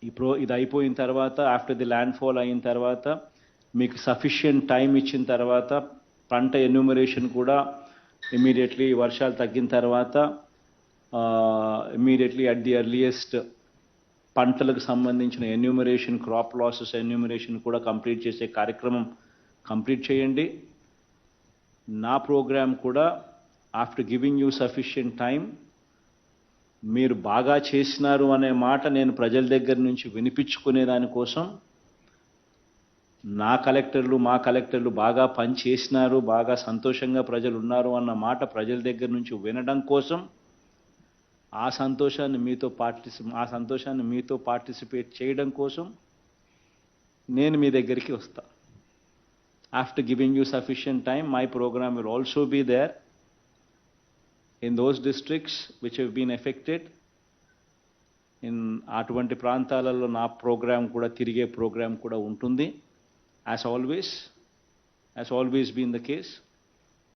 ఇది అయిపోయిన తర్వాత ఆఫ్టర్ ది ల్యాండ్ ఫాల్ అయిన తర్వాత మీకు సఫిషియంట్ టైం ఇచ్చిన తర్వాత పంట ఎన్యూమరేషన్ కూడా ఇమీడియట్లీ వర్షాలు తగ్గిన తర్వాత ఇమీడియట్లీ అట్ ది ఎర్లియస్ట్ పంటలకు సంబంధించిన ఎన్యూమరేషన్ క్రాప్ లాసెస్ ఎన్యూమరేషన్ కూడా కంప్లీట్ చేసే కార్యక్రమం కంప్లీట్ చేయండి. నా ప్రోగ్రామ్ కూడా after giving you sufficient time మీరు బాగా చేసినారు అనే మాట నేను ప్రజల దగ్గర నుంచి వినిపించుకునే దానికోసం మా కలెక్టర్లు బాగా పని చేసినారు, బాగా సంతోషంగా ప్రజలు ఉన్నారు అన్న మాట ప్రజల దగ్గర నుంచి వినడం కోసం ఆ సంతోషాన్ని మీతో పార్టిసిపేట్ చేయడం కోసం నేను మీ దగ్గరికి వస్తా. After giving you sufficient time my program will also be there in those districts which have been affected. In అటువంటి ప్రాంతాలలో నా ప్రోగ్రామ్ కూడా తిరిగే ప్రోగ్రామ్ కూడా ఉంటుంది. As always been the case.